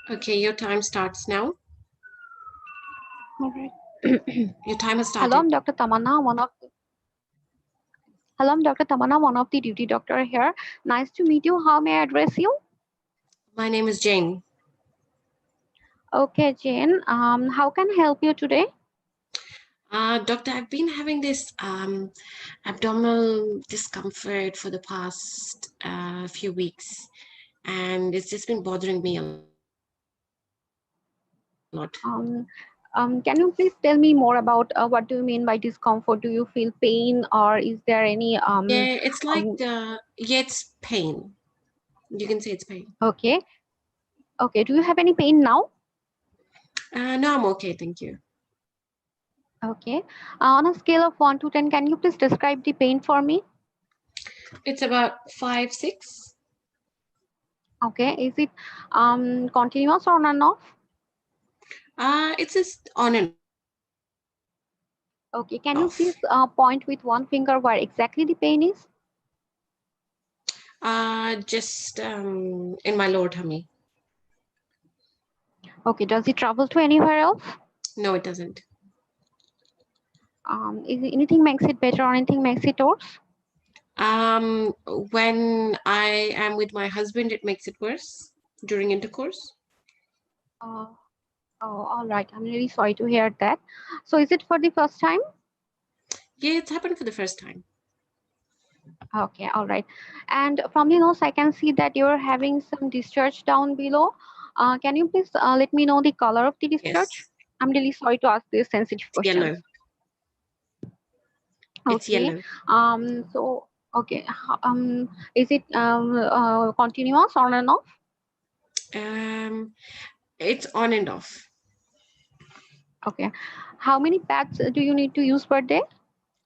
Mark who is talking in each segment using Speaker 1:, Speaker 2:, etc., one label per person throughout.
Speaker 1: Okay, your time starts now.
Speaker 2: All right.
Speaker 1: Your time has
Speaker 2: Hello, I'm
Speaker 1: started.
Speaker 2: Dr. Tamanna, Hello, I'm Dr. Tamanna, one of the duty doctor here. Nice to meet you. How may I address you?
Speaker 1: My name is Jane.
Speaker 2: Okay, Jane. How can I help you today?
Speaker 1: Doctor, I've been having this abdominal discomfort for the past few weeks, and it's just been bothering me a lot.
Speaker 2: Can you please tell me more about what do you mean by discomfort? Do you feel pain, or is there any
Speaker 1: Yeah, it's like,
Speaker 2: um
Speaker 1: yeah, it's pain. You can say it's pain.
Speaker 2: okay. Okay, do you have any pain now?
Speaker 1: No, I'm okay, thank you.
Speaker 2: Okay. On a scale of 1 to 10, can you please describe the pain for me?
Speaker 1: It's about 5, 6.
Speaker 2: Okay. Is it continuous or on and off?
Speaker 1: It's just on and
Speaker 2: Okay. Can you
Speaker 1: off.
Speaker 2: please point with one finger where exactly the pain is?
Speaker 1: Just in my lower tummy.
Speaker 2: Okay. Does it travel to anywhere else?
Speaker 1: No, it doesn't.
Speaker 2: Is it anything makes it better or anything makes it worse?
Speaker 1: When I am with my husband, it makes it worse during intercourse.
Speaker 2: Uh, oh, all right. I'm really sorry to hear that. So is it for the first time?
Speaker 1: Yeah, it's happened for the first time.
Speaker 2: Okay, all right. And from the nose, I can see that you're having some discharge down below. Can you please let me know the color of the discharge?
Speaker 1: Yes,
Speaker 2: I'm really sorry to ask these sensitive
Speaker 1: it's yellow.
Speaker 2: questions.
Speaker 1: It's
Speaker 2: Okay.
Speaker 1: yellow.
Speaker 2: So okay. Is it continuous on and off?
Speaker 1: Um, it's on and off.
Speaker 2: Okay. How many pads do you need to use per day?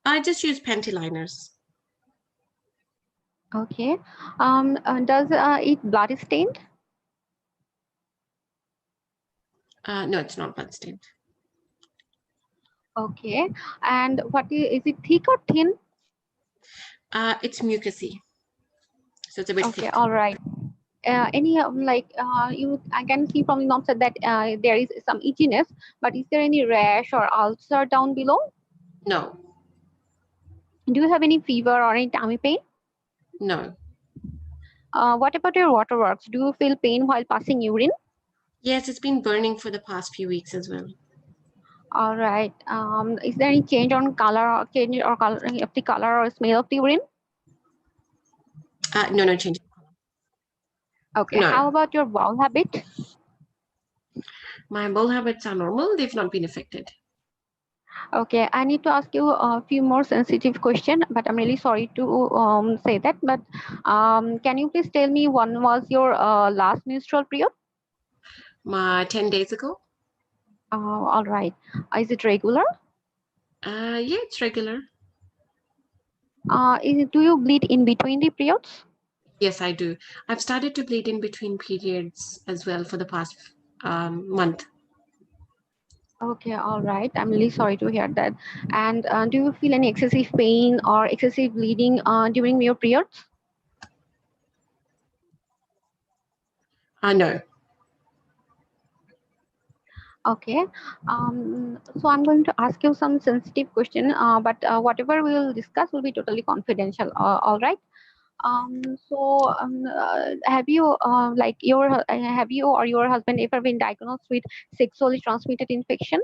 Speaker 1: I just use panty liners.
Speaker 2: Okay. Does it blood stained?
Speaker 1: No, it's not blood stained.
Speaker 2: Okay. And what is it thick or thin?
Speaker 1: It's mucousy, so it's a bit
Speaker 2: Okay.
Speaker 1: thick.
Speaker 2: All right. Any you I can see from the onset that there is some itchiness, but is there any rash or ulcer down below?
Speaker 1: No,
Speaker 2: Do you have any fever or any tummy pain?
Speaker 1: no.
Speaker 2: What about your waterworks? Do you feel pain while passing urine?
Speaker 1: Yes, it's been burning for the past few weeks as well.
Speaker 2: All right. Is there any change or color of the color or smell of the urine?
Speaker 1: No, no change.
Speaker 2: Okay.
Speaker 1: No,
Speaker 2: How about your bowel habit?
Speaker 1: my bowel habits are normal. They've not been affected.
Speaker 2: Okay, I need to ask you a few more sensitive questions, but I'm really sorry to say that. But can you please tell me when was your last menstrual period?
Speaker 1: My 10 days ago.
Speaker 2: All right. Is it regular?
Speaker 1: Yeah, it's regular.
Speaker 2: Do you bleed in between the periods?
Speaker 1: Yes, I do. I've started to bleed in between periods as well for the past month.
Speaker 2: Okay, all right. I'm really sorry to hear that. And do you feel any excessive pain or excessive bleeding during your periods?
Speaker 1: No.
Speaker 2: Okay. So I'm going to ask you some sensitive question, but whatever we will discuss will be totally confidential. All right. Have you have you or your husband ever been diagnosed with sexually transmitted infection?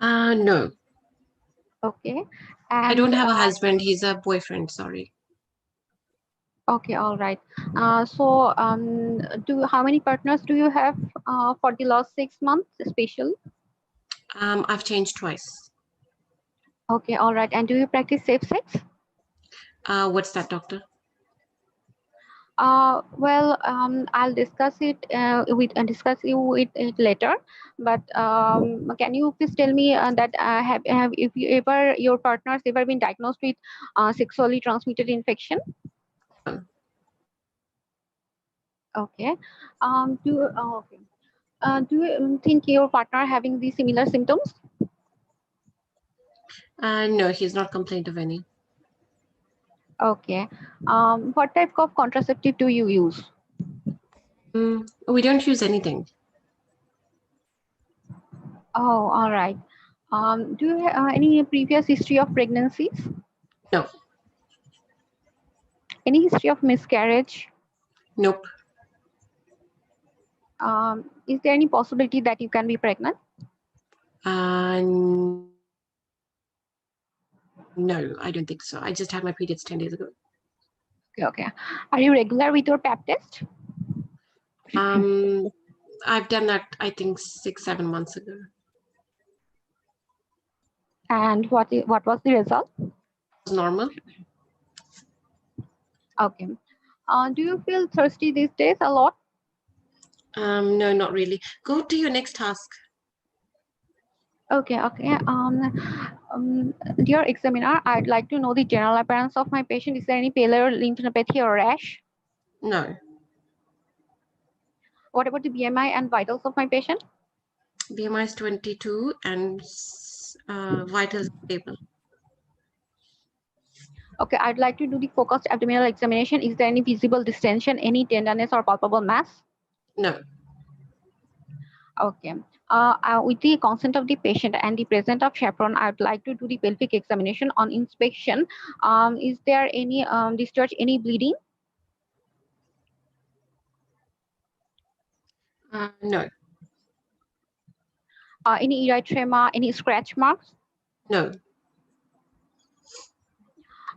Speaker 1: No.
Speaker 2: Okay.
Speaker 1: I don't
Speaker 2: And
Speaker 1: have a husband. He's a boyfriend. Sorry.
Speaker 2: okay, all right. Do how many partners do you have for the last 6 months, especially?
Speaker 1: I've changed twice.
Speaker 2: Okay, all right. And do you practice safe sex?
Speaker 1: What's that, doctor?
Speaker 2: I'll discuss it discuss you with it later. But can you please tell me that have if you ever your partners ever been diagnosed with sexually transmitted infection?
Speaker 1: No.
Speaker 2: Okay. Okay. Do you think your partner having the similar symptoms?
Speaker 1: No, he's not complained of any.
Speaker 2: Okay. What type of contraceptive do you use?
Speaker 1: We don't use anything.
Speaker 2: Oh, all right. Do you have any previous history of pregnancies?
Speaker 1: No,
Speaker 2: Any history of miscarriage?
Speaker 1: nope.
Speaker 2: Is there any possibility that you can be pregnant?
Speaker 1: No, I don't think so. I just had my periods 10 days ago.
Speaker 2: Okay, okay. Are you regular with your pap test?
Speaker 1: Um, I've done that, I think, 6, 7 months ago.
Speaker 2: And what was the result?
Speaker 1: It's normal.
Speaker 2: Okay. Do you feel thirsty these days a lot?
Speaker 1: No, not really. Go to your next task.
Speaker 2: Okay, okay. Dear examiner, I'd like to know the general appearance of my patient. Is there any pallor, lymphadenopathy, or rash?
Speaker 1: No.
Speaker 2: What about the BMI and vitals of my patient?
Speaker 1: BMI is 22 and vitals stable.
Speaker 2: Okay, I'd like to do the focused abdominal examination. Is there any visible distension, any tenderness, or palpable mass?
Speaker 1: No.
Speaker 2: Okay. With the consent of the patient and the presence of chaperone, I'd like to do the pelvic examination. On inspection, is there any discharge, any bleeding,
Speaker 1: No.
Speaker 2: any erythema, any scratch marks?
Speaker 1: No.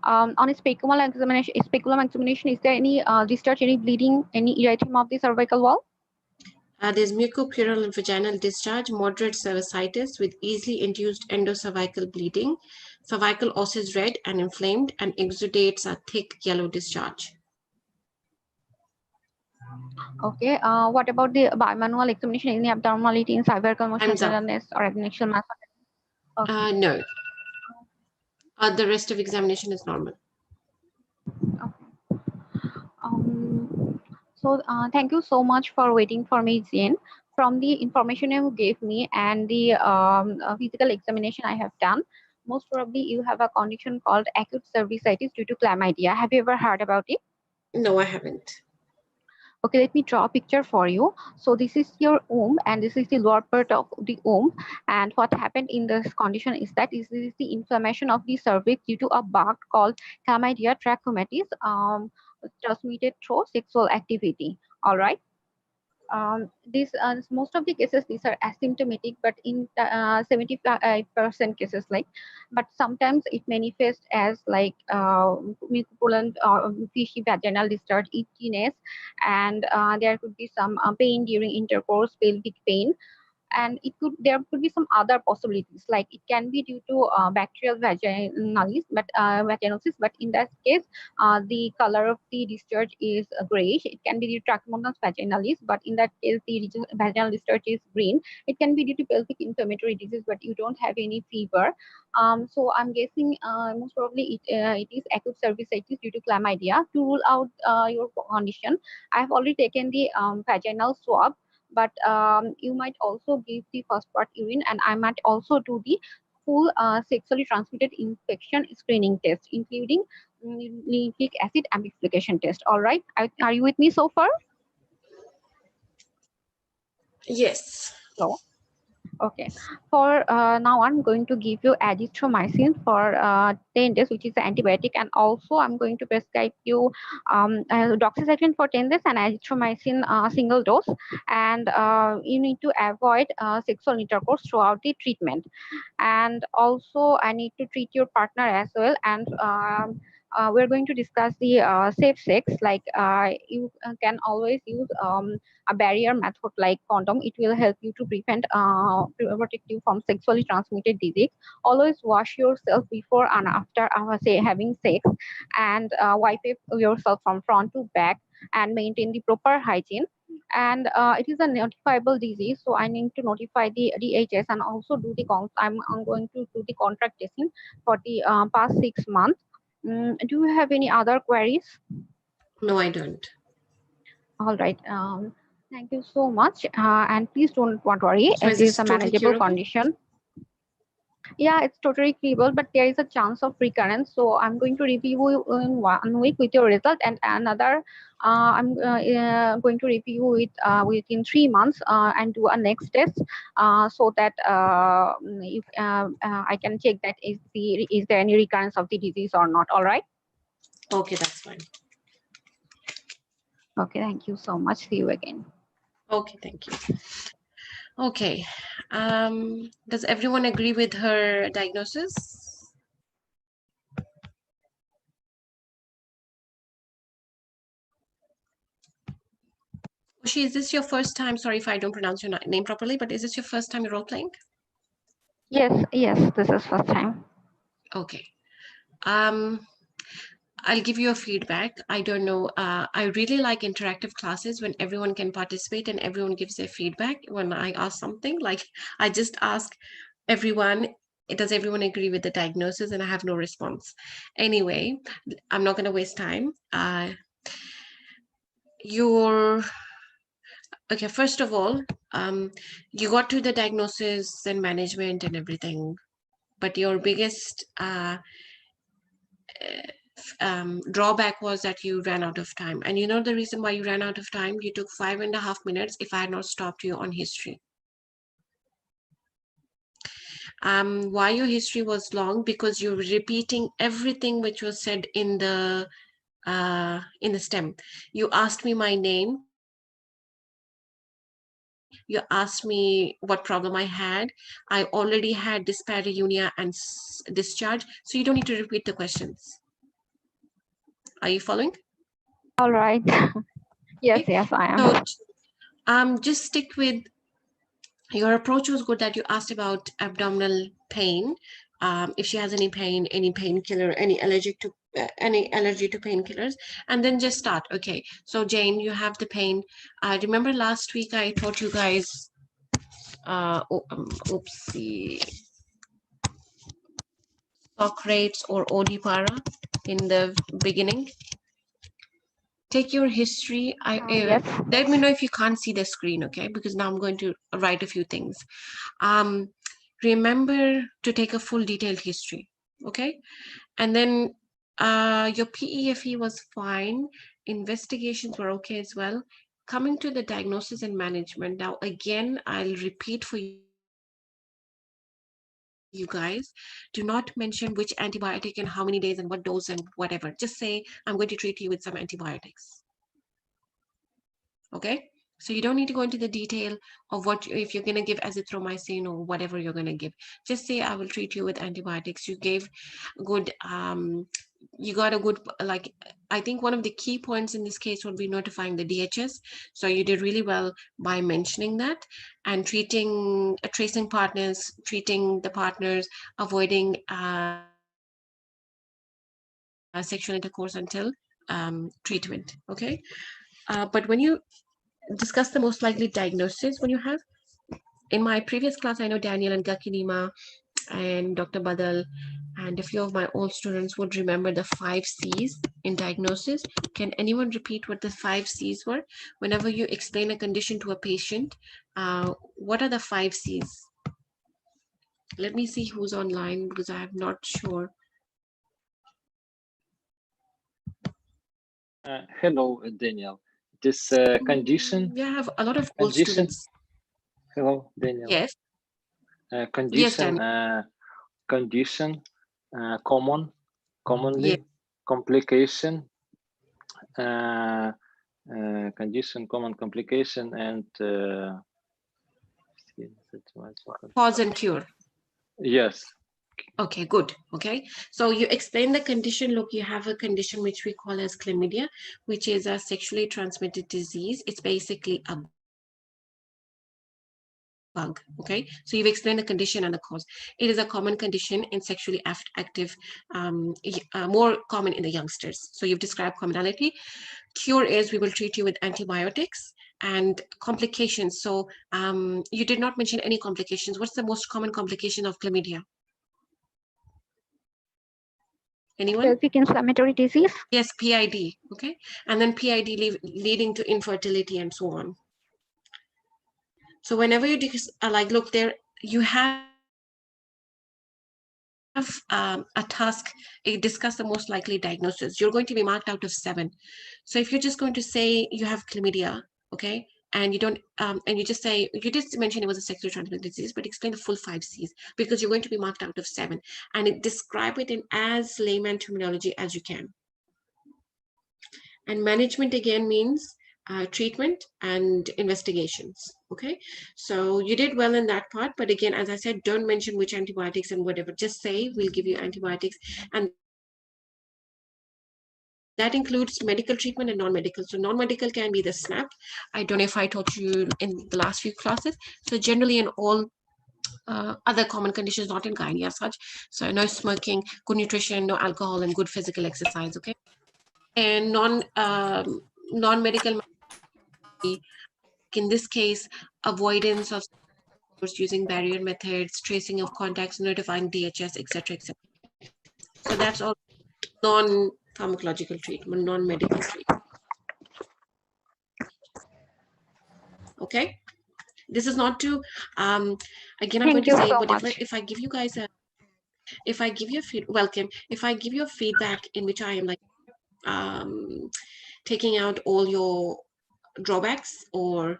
Speaker 2: On a speculum examination, is there any discharge, any bleeding, any erythema of the cervical wall?
Speaker 1: There's mucopleural and vaginal discharge, moderate cervicitis with easily induced endocervical bleeding. Cervical os is red and inflamed and exudates a thick yellow discharge.
Speaker 2: Okay. What about the bimanual examination? Any abnormality in cervical motion,
Speaker 1: Time's up.
Speaker 2: tenderness, or adnexal mass? Okay.
Speaker 1: No. The rest of examination is normal.
Speaker 2: Thank you so much for waiting for me, Jane. From the information you gave me and the physical examination I have done, most probably you have a condition called acute cervicitis due to chlamydia. Have you ever heard about it?
Speaker 1: No, I haven't.
Speaker 2: Okay, let me draw a picture for you. So this is your womb and this is the lower part of the womb. And what happened in this condition is that this is the inflammation of the cervix due to a bug called chlamydia trachomatis, transmitted through sexual activity. All right. These most of the cases these are asymptomatic, but in 75% cases, like, but sometimes it manifests as like mucopollulant or fishy vaginal discharge, itchiness, and there could be some pain during intercourse, pelvic pain, and there could be some other possibilities, like it can be due to bacterial vaginosis, but in that case the color of the discharge is grayish. It can be due to Trichomonas vaginalis, but in that case the vaginal discharge is green. It can be due to pelvic inflammatory disease, but you don't have any fever. So I'm guessing most probably it is acute cervicitis due to chlamydia. To rule out your condition, I have already taken the vaginal swab, but you might also give the first part urine, and I might also do the full sexually transmitted infection screening test, including nucleic acid amplification test. All right, are you with me so far?
Speaker 1: Yes.
Speaker 2: No. Okay. For now, I'm going to give you azithromycin for 10 days, which is an antibiotic, and also I'm going to prescribe you doxycycline for 10 days and azithromycin single dose. And you need to avoid sexual intercourse throughout the treatment. And also, I need to treat your partner as well. And we're going to discuss the safe sex. Like you can always use a barrier method like condom. It will help you to protect you from sexually transmitted disease. Always wash yourself before and after say having sex, and wipe yourself from front to back, and maintain the proper hygiene. And it is a notifiable disease, so I need to notify the DHS, and also do the I'm going to do the contract testing for the past 6 months. Do you have any other queries?
Speaker 1: No, I don't.
Speaker 2: All right. Thank you so much. And please don't worry.
Speaker 1: So
Speaker 2: It
Speaker 1: is
Speaker 2: is
Speaker 1: this
Speaker 2: a
Speaker 1: totally
Speaker 2: manageable
Speaker 1: curable?
Speaker 2: condition. Yeah, it's totally curable, but there is a chance of recurrence. So I'm going to review you in 1 week with your result, and another I'm going to review it within 3 months and do a next test so that if I can check that is there any recurrence of the disease or not. All right.
Speaker 1: Okay, that's fine.
Speaker 2: Okay. Thank you so much. See you again.
Speaker 1: Okay, thank you. Okay. Does everyone agree with her diagnosis? Ushi, is this your first time? Sorry if I don't pronounce your name properly, but is this your first time you're role playing?
Speaker 2: Yes. Yes. This is first time.
Speaker 1: Okay. Um, I'll give you a feedback. I don't know. I really like interactive classes when everyone can participate and everyone gives their feedback. When I ask something, like I just ask everyone, does everyone agree with the diagnosis? And I have no response. Anyway, I'm not going to waste time. Your Okay, first of all, you got to the diagnosis and management and everything, but your biggest drawback was that you ran out of time. And you know the reason why you ran out of time? You took 5.5 minutes if I had not stopped you on history. Why your history was long? Because you're repeating everything which was said in the stem. You asked me my name. You asked me what problem I had. I already had dyspareunia and discharge, so you don't need to repeat the questions. Are you following?
Speaker 2: All right. Yes.
Speaker 1: Okay.
Speaker 2: Yes, I
Speaker 1: So
Speaker 2: am.
Speaker 1: just stick with your approach was good that you asked about abdominal pain. If she has any pain, any painkiller, any allergy to painkillers, and then just start. Okay, so Jane, you have the pain. Remember last week I taught you guys. Oopsie, Socrates or Odipara in the beginning. Take your history.
Speaker 2: Yes.
Speaker 1: Let me know if you can't see the screen, okay? Because now I'm going to write a few things. Um, remember to take a full detailed history, okay? And then your PEFE was fine. Investigations were okay as well. Coming to the diagnosis and management. Now, again, I'll repeat for you guys. Do not mention which antibiotic and how many days and what dose and whatever. Just say, I'm going to treat you with some antibiotics. Okay, so you don't need to go into the detail of what if you're going to give azithromycin or whatever you're going to give. Just say, I will treat you with antibiotics. You gave good you got a good, like, I think one of the key points in this case would be notifying the DHS. So you did really well by mentioning that, and tracing partners, treating the partners, avoiding sexual intercourse until treatment. Okay. But when you discuss the most likely diagnosis, when you have, in my previous class, I know Daniel and Gakinima and Dr. Badal and a few of my old students would remember the 5 C's in diagnosis. Can anyone repeat what the 5 C's were? Whenever you explain a condition to a patient, what are the 5 C's? Let me see who's online because I'm not sure.
Speaker 3: Hello, Daniel. This
Speaker 1: We have a lot of old
Speaker 3: condition.
Speaker 1: students.
Speaker 3: Hello, Daniel.
Speaker 1: Yes. Yes,
Speaker 3: Condition,
Speaker 1: Daniel.
Speaker 3: condition,
Speaker 1: Yes.
Speaker 3: commonly, complication, uh, condition, common complication, and
Speaker 1: Cause and cure.
Speaker 3: yes.
Speaker 1: Okay, good. Okay. So you explain the condition. Look, you have a condition which we call as chlamydia, which is a sexually transmitted disease. It's basically a bug. Okay. So you've explained the condition and the cause. It is a common condition in sexually active, more common in the youngsters. So you've described commonality. Cure is we will treat you with antibiotics and complications. So you did not mention any complications. What's the most common complication of chlamydia? Anyone?
Speaker 2: Pelvic inflammatory disease.
Speaker 1: Yes, PID. Okay. And then PID leading to infertility and so on. So whenever you like, look there, you have a task, discuss the most likely diagnosis. You're going to be marked out of 7. So if you're just going to say you have chlamydia, okay, and you don't, and you just say, you just mention it was a sexually transmitted disease, but explain the full 5 C's, because you're going to be marked out of 7, and describe it in as layman terminology as you can. And management again means treatment and investigations. Okay, so you did well in that part, but again, as I said, don't mention which antibiotics and whatever. Just say we'll give you antibiotics, and that includes medical treatment and non-medical. So non-medical can be the SNAP. I don't know if I taught you in the last few classes. So generally in all other common conditions, not in gynae as such. So no smoking, good nutrition, no alcohol, and good physical exercise. Okay, and non-medical, in this case, avoidance of using barrier methods, tracing of contacts, notifying DHS, etc., etc. So that's all non-pharmacological treatment, non-medical treatment. Okay, this is not to again, I'm going to say whatever. If I give you guys a, if I give you welcome, if I give you a feedback in which I am like taking out all your drawbacks, or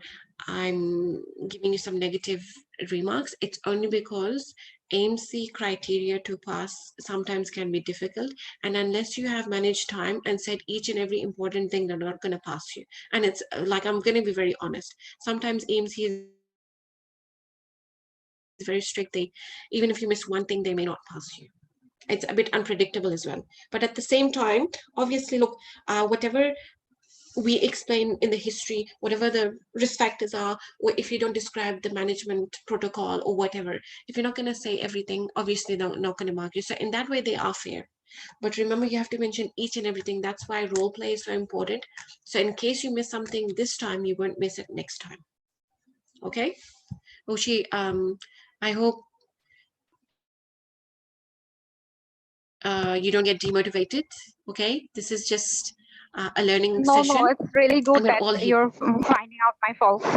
Speaker 1: I'm giving you some negative remarks, it's only because AMC criteria to pass sometimes can be difficult, and unless you have managed time and said each and every important thing, they're not going to pass you. And it's like, I'm going to be very honest, sometimes AMC is very strict. They, even if you miss one thing, they may not pass you. It's a bit unpredictable as well, but at the same time, obviously, look, whatever we explain in the history, whatever the risk factors are, or if you don't describe the management protocol or whatever, if you're not going to say everything, obviously they're not going to mark you. So in that way, they are fair. But remember, you have to mention each and everything. That's why role play is so important. So in case you miss something this time, you won't miss it next time. Okay, Oshi, I hope you don't get demotivated. Okay, this is just a learning session.
Speaker 2: No, it's really good
Speaker 1: We're
Speaker 2: that
Speaker 1: all here.
Speaker 2: you're finding out my faults.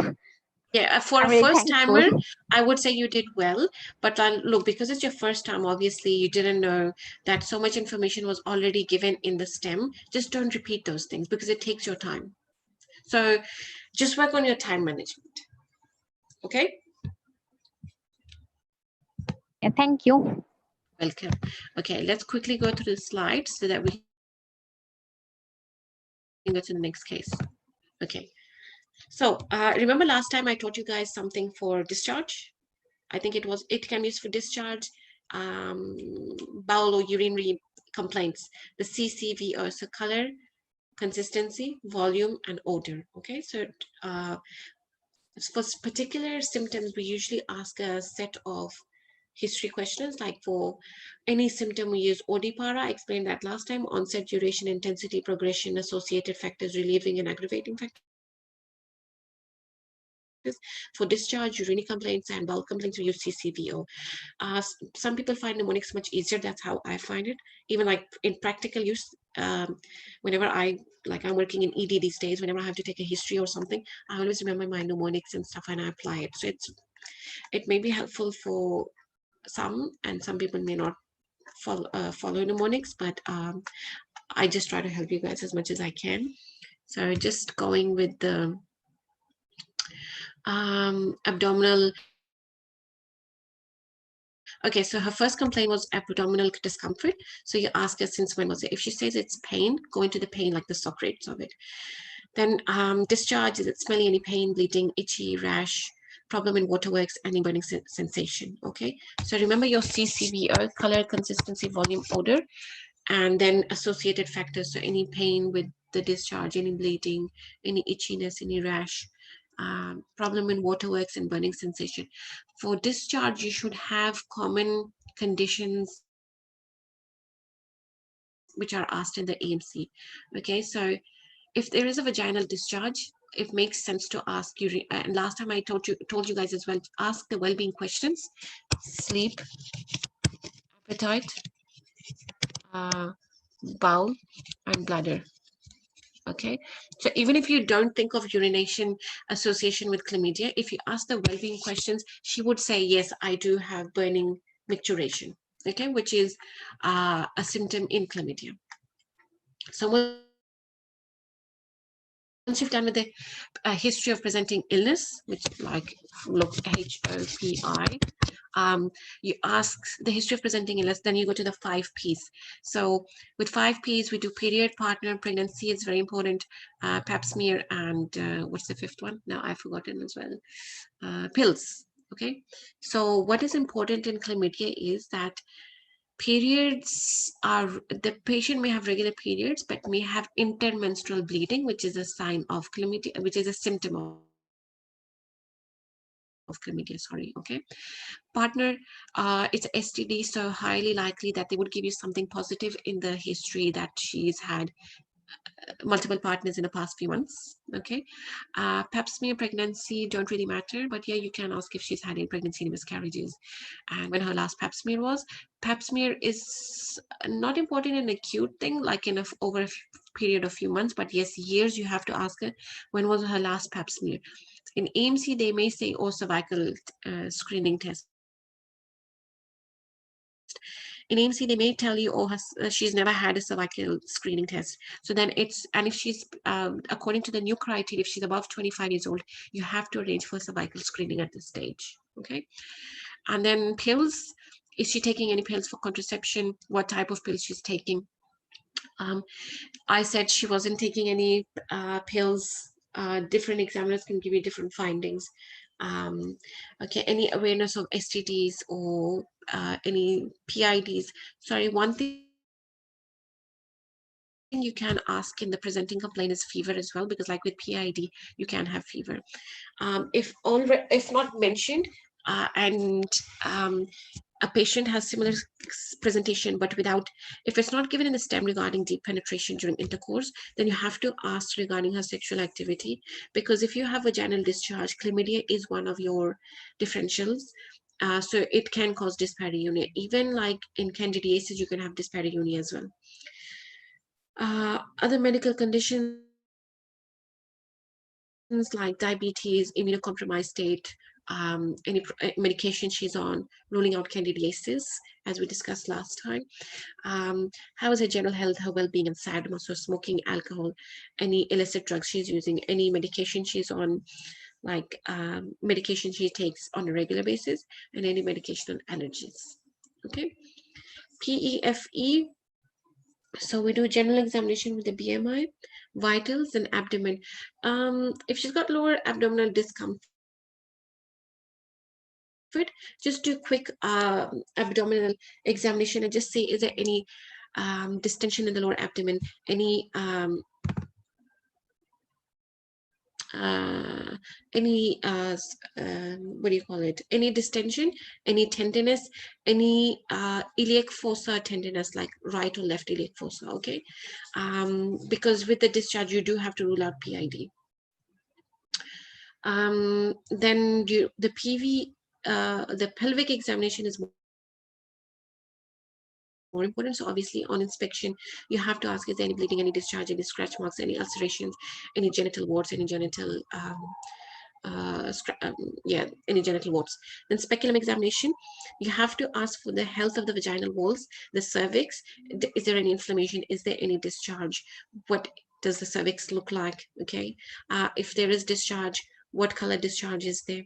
Speaker 1: Yeah, for a
Speaker 2: really
Speaker 1: first timer,
Speaker 2: thankful.
Speaker 1: I would say you did well. But look, because it's your first time, obviously you didn't know that so much information was already given in the STEM. Just don't repeat those things because it takes your time. So just work on your time management. Okay?
Speaker 2: Yeah, thank you.
Speaker 1: Welcome. Okay, let's quickly go through the slides so that we can go to the next case. Okay. So remember last time I taught you guys something for discharge? I think it can be used for discharge, bowel or urinary complaints, the CCVO, so color, consistency, volume, and odor. Okay, so for particular symptoms, we usually ask a set of history questions. Like for any symptom, we use ODPARA. I explained that last time: onset, duration, intensity, progression, associated factors, relieving and aggravating factors. For discharge, urinary complaints, and bowel complaints, we use CCVO. Some people find mnemonics much easier. That's how I find it. Even like in practical use, whenever I'm working in ED these days, whenever I have to take a history or something, I always remember my mnemonics and stuff and I apply it. So it may be helpful for some, and some people may not follow mnemonics, but I just try to help you guys as much as I can. So just going with the abdominal. Okay, so her first complaint was abdominal discomfort. So you ask her since when was it. If she says it's pain, go into the pain, like the Socrates of it. Then discharge, is it smelly, any pain, bleeding, itchy, rash, problem in waterworks, any burning sensation. Okay, so remember your CCVO, color, consistency, volume, odor, and then associated factors. So any pain with the discharge, any bleeding, any itchiness, any rash, problem in waterworks, and burning sensation. For discharge, you should have common conditions which are asked in the AMC. Okay, so if there is a vaginal discharge, it makes sense to ask you. And last time I told you guys as well, ask the well-being questions: sleep, appetite, bowel, and bladder. Okay, so even if you don't think of urination association with chlamydia, if you ask the well-being questions, she would say, yes, I do have burning micturition. okay, which is a symptom in chlamydia. So once you've done with the history of presenting illness, which like look HOPI, you ask the history of presenting illness, then you go to the 5 Ps. So with 5 Ps, we do period, partner, pregnancy. It's very important. Pap smear, and what's the 5th one? Now I've forgotten as well. Pills. Okay. So what is important in chlamydia is that periods are, the patient may have regular periods but may have intermenstrual bleeding, which is a sign of chlamydia, which is a symptom of chlamydia, sorry. Okay. Partner, it's STD, so highly likely that they would give you something positive in the history that she's had multiple partners in the past few months. Okay. Pap smear, pregnancy don't really matter, but yeah, you can ask if she's had any pregnancy, any miscarriages, and when her last pap smear was. Pap smear is not important in an acute thing, like in over a period of few months, but yes, years. You have to ask her when was her last pap smear. In AMC, they may say, oh, cervical screening test. In AMC, they may tell you, oh, she's never had a cervical screening test. So then it's, and if she's, according to the new criteria, if she's above 25 years old, you have to arrange for cervical screening at this stage. Okay. And then pills, is she taking any pills for contraception? What type of pills she's taking? Um, I said she wasn't taking any pills. Different examiners can give you different findings. Okay, any awareness of STDs or any PIDs. Sorry, one thing you can ask in the presenting complaint is fever as well, because like with PID, you can have fever. If not mentioned, and a patient has similar presentation but without, if it's not given in the stem regarding deep penetration during intercourse, then you have to ask regarding her sexual activity, because if you have vaginal discharge, chlamydia is one of your differentials. So it can cause dyspareunia. Even like in candidiasis, you can have dyspareunia as well. Other medical conditions like diabetes, immunocompromised state, any medication she's on, ruling out candidiasis, as we discussed last time. How is her general health, her well-being, and sadness, or smoking, alcohol, any illicit drugs she's using, any medication she's on, like medication she takes on a regular basis, and any medication on allergies. Okay. PEFE. So we do general examination with the BMI, vitals, and abdomen. If she's got lower abdominal discomfort, just do quick abdominal examination and just see, is there any distension in the lower abdomen, any what do you call it, any distension, any tenderness, any iliac fossa tenderness, like right or left iliac fossa. Okay. Because with the discharge you do have to rule out PID. Then the PV, the pelvic examination is more important. So obviously on inspection you have to ask, is there any bleeding, any discharge, any scratch marks, any ulcerations, any genital warts, any genital yeah, any genital warts. Then speculum examination, you have to ask for the health of the vaginal walls, the cervix. Is there any inflammation? Is there any discharge? What does the cervix look like? Okay. If there is discharge, what color discharge is there?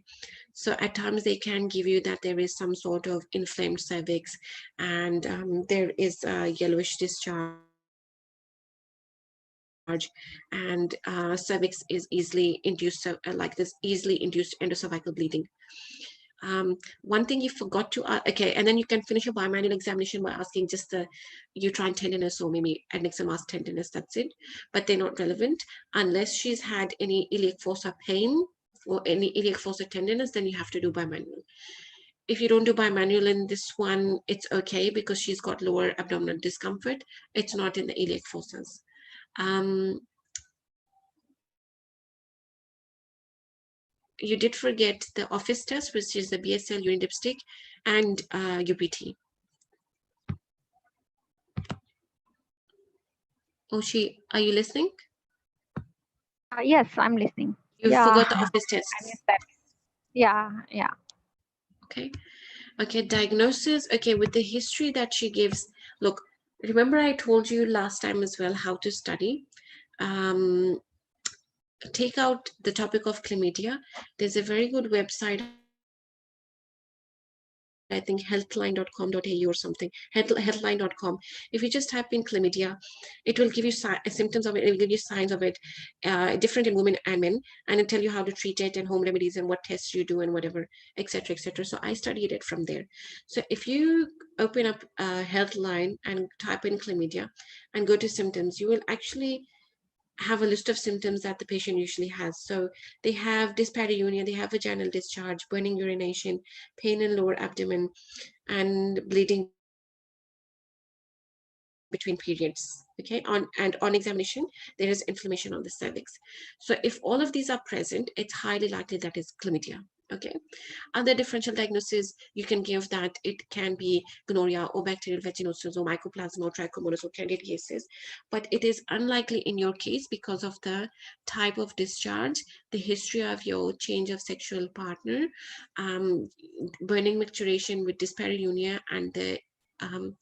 Speaker 1: So at times they can give you that there is some sort of inflamed cervix, and there is a yellowish discharge, and cervix is easily induced, like this easily induced endocervical bleeding. One thing you forgot to okay, and then you can finish your bimanual examination by asking just the uterine tenderness or maybe adnexal mass tenderness. That's it, but they're not relevant unless she's had any iliac fossa pain or any iliac fossa tenderness. Then you have to do bimanual. If you don't do bimanual in this one, it's okay, because she's got lower abdominal discomfort. It's not in the iliac fossas. You did forget the office test, which is the BSL urine dipstick and UPT. Oshi, are you listening?
Speaker 2: Yes, I'm listening.
Speaker 1: You
Speaker 2: Yeah,
Speaker 1: forgot the office
Speaker 2: I
Speaker 1: tests.
Speaker 2: missed that. Yeah.
Speaker 1: Okay. Okay, diagnosis. Okay, with the history that she gives, look, remember I told you last time as well how to study. Um, take out the topic of chlamydia. There's a very good website, I think healthline.com.au or something, healthline.com. If you just type in chlamydia, it will give you symptoms of it, it will give you signs of it, different in women and men, and it'll tell you how to treat it and home remedies and what tests you do and whatever, etc., etc. So I studied it from there. So if you open up Healthline and type in chlamydia and go to symptoms, you will actually have a list of symptoms that the patient usually has. So they have dyspareunia, they have vaginal discharge, burning urination, pain in lower abdomen, and bleeding between periods. Okay, on examination, there is inflammation on the cervix. So if all of these are present, it's highly likely that is chlamydia. Okay. Other differential diagnoses you can give that it can be gonorrhea or bacterial vaginosis or mycoplasma or trichomonas or candidiasis, but it is unlikely in your case because of the type of discharge, the history of your change of sexual partner, um, burning micturition with dyspareunia, um,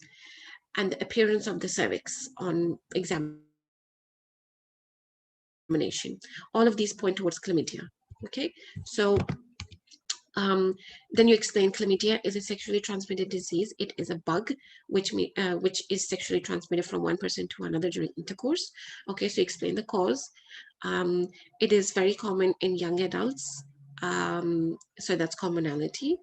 Speaker 1: and the appearance of the cervix on examination. All of these point towards chlamydia. Okay, so then you explain chlamydia is a sexually transmitted disease. It is a bug, which is sexually transmitted from one person to another during intercourse. Okay, so you explain the cause. It is very common in young adults. So that's commonality.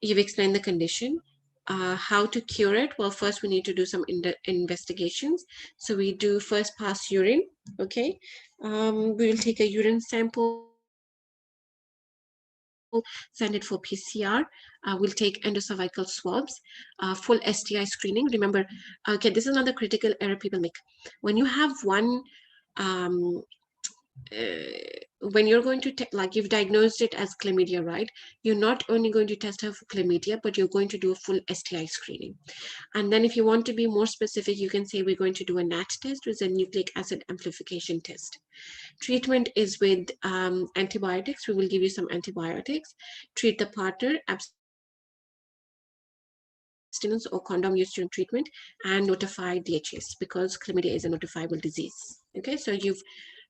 Speaker 1: You've explained the condition. How to cure it? Well, first we need to do some investigations. So we do first pass urine. Okay, we will take a urine sample, send it for PCR. We'll take endocervical swabs, full STI screening. Remember, okay, this is another critical error people make. When you have um, when you're going to like you've diagnosed it as chlamydia, right? You're not only going to test her for chlamydia, but you're going to do a full STI screening. And then if you want to be more specific, you can say we're going to do a NAT test, which is a nucleic acid amplification test. Treatment is with antibiotics. We will give you some antibiotics. Treat the partner, abstinence or condom use during treatment, and notify DHS because chlamydia is a notifiable disease. Okay, so you've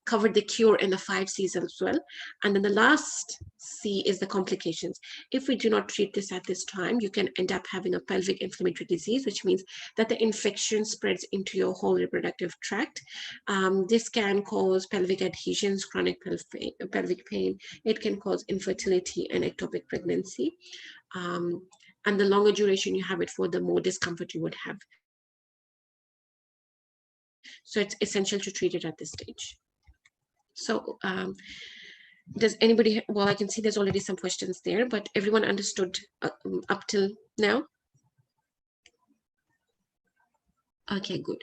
Speaker 1: covered the cure in the 5 C's as well. And then the last C is the complications. If we do not treat this at this time, you can end up having a pelvic inflammatory disease, which means that the infection spreads into your whole reproductive tract. This can cause pelvic adhesions, chronic pelvic pain. It can cause infertility and ectopic pregnancy. Um, and the longer duration you have it for, the more discomfort you would have. So it's essential to treat it at this stage. So does anybody, well, I can see there's already some questions there, but everyone understood up till now? Okay, good.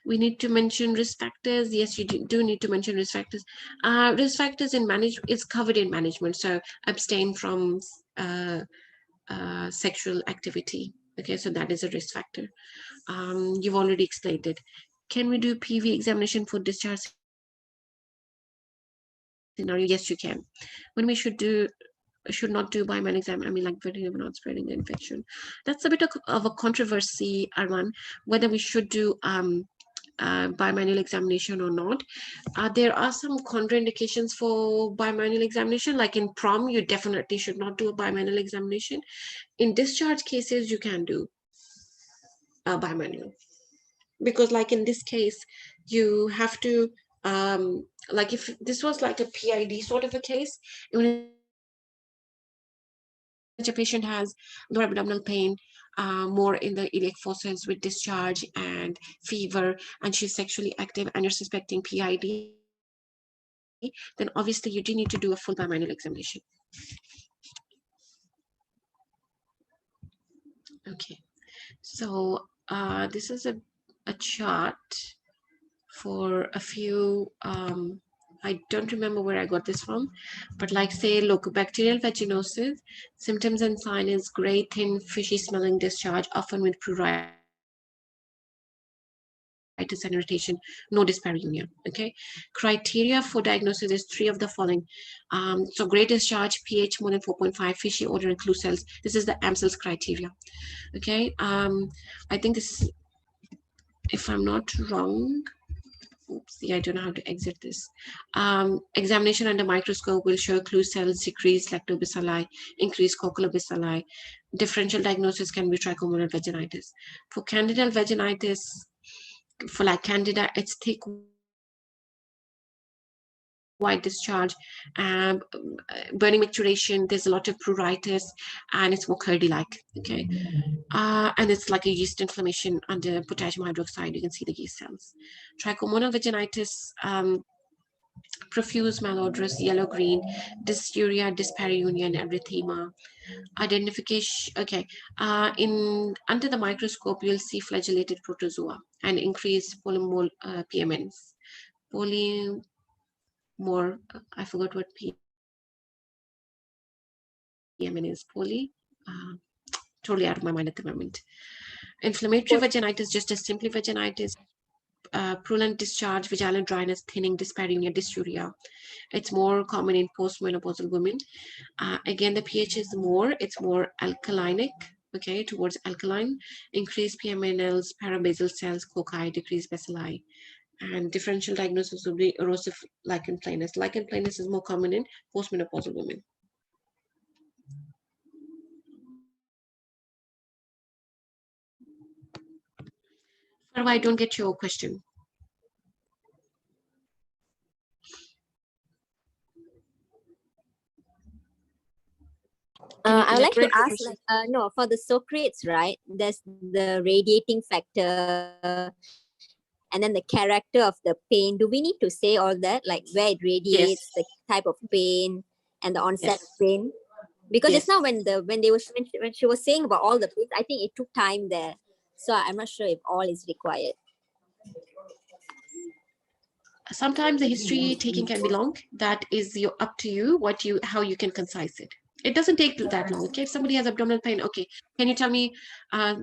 Speaker 1: We need to mention risk factors. Yes, you do need to mention risk factors. Risk factors in manage is covered in management. So abstain from uh, sexual activity. Okay, so that is a risk factor. You've already explained it. Can we do PV examination for discharge scenario? Yes, you can. When we should not do bimanual exam, I mean, like when you're not spreading the infection. That's a bit of a controversy, Arman, whether we should do bimanual examination or not. There are some contraindications for bimanual examination. Like in prom, you definitely should not do a bimanual examination. In discharge cases, you can do bimanual, because like in this case, you have to like if this was like a PID sort of a case, in which a patient has lower abdominal pain, more in the iliac forces with discharge and fever, and she's sexually active and you're suspecting PID, then obviously you do need to do a full bimanual examination. Okay, so this is a chart for a few, I don't remember where I got this from, but like say, look, bacterial vaginosis, symptoms and sign is gray, thin, fishy smelling discharge, often with pruritus, and the patient has pruritus and irritation, no dyspareunia. Okay, criteria for diagnosis is 3 of the following. So gray discharge, pH more than 4.5, fishy odor, and clue cells. This is the AMSELS criteria. Okay, I think this is, if I'm not wrong, oopsie, I don't know how to exit this. Examination under microscope will show clue cells, decreased lactobacilli, increased coccobacilli. Differential diagnosis can be trichomoral vaginitis. For candidal vaginitis, for like candida, it's thick white discharge, burning micturition, there's a lot of pruritus, and it's more curdy-like, okay? And it's like a yeast inflammation under potassium hydroxide. You can see the yeast cells. Trichomoral vaginitis, profuse, malodorous, yellow-green, dysuria, dyspareunia, and erythema. Identification, okay. Under the microscope, you'll see flagellated protozoa and increased polymorph PMNs. I forgot what PMN is. Totally out of my mind at the moment. Inflammatory vaginitis, just as simply vaginitis, purulent discharge, vaginal dryness, thinning, dyspareunia, dysuria. It's more common in postmenopausal women. Again, the pH is it's more alkalinic, okay, towards alkaline. Increased PMNLs, parabasal cells, cocci, decreased bacilli. And differential diagnosis will be erosive lichen planus. Lichen planus is more common in postmenopausal women. Farwa, I don't get your question.
Speaker 4: I would like to ask, no, for the Socrates, right? There's the radiating factor and then the character of the pain. Do we need to say all that, like where it radiates, the type of pain, and the onset of pain? Because just now when she was saying about all the pains, I think it took time there. So I'm not sure if all is required.
Speaker 1: Sometimes the history taking can be long. That is up to you how you can concise it. It doesn't take that long. Okay, if somebody has abdominal pain, okay, can you tell me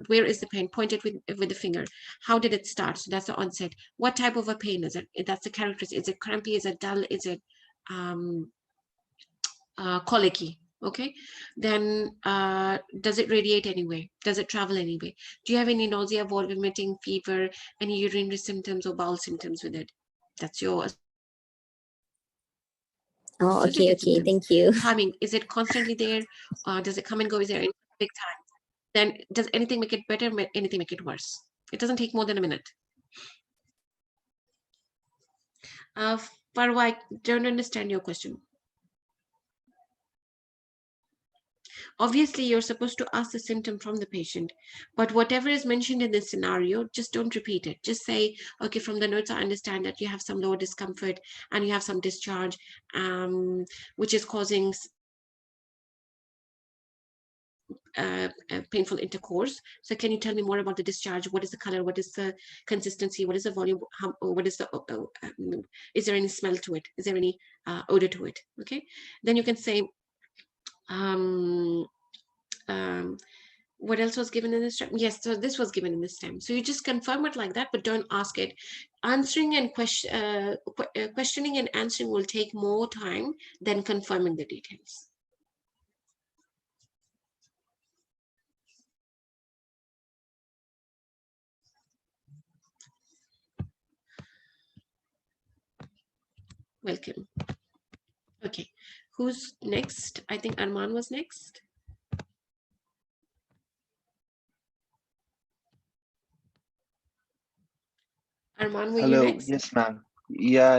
Speaker 1: where is the pain? Point it with the finger. How did it start? So that's the onset. What type of a pain is it? That's the characteristic. Is it crampy? Is it dull? Is it colicky? Okay, then does it radiate anyway? Does it travel anyway? Do you have any nausea, vomiting, fever, any urinary symptoms or bowel symptoms with it? That's your.
Speaker 4: Oh, okay, thank you.
Speaker 1: Timing, is it constantly there? Does it come and go? Is there any big time? Then does anything make it better? Anything make it worse? It doesn't take more than a minute. Farwa, I don't understand your question. Obviously, you're supposed to ask the symptom from the patient, but whatever is mentioned in this scenario, just don't repeat it. Just say, okay, from the notes, I understand that you have some lower discomfort and you have some discharge, which is causing painful intercourse. So can you tell me more about the discharge? What is the color? What is the consistency? What is the volume? What is the, is there any smell to it? Is there any odor to it? Okay, then you can say, what else was given in this stem? Yes, so this was given in this stem. So you just confirm it like that, but don't ask it. Answering and questioning and answering will take more time than confirming the details. Welcome. Okay, who's next? I think Arman was next. Arman, were you next?
Speaker 5: Yes, ma'am. Yeah.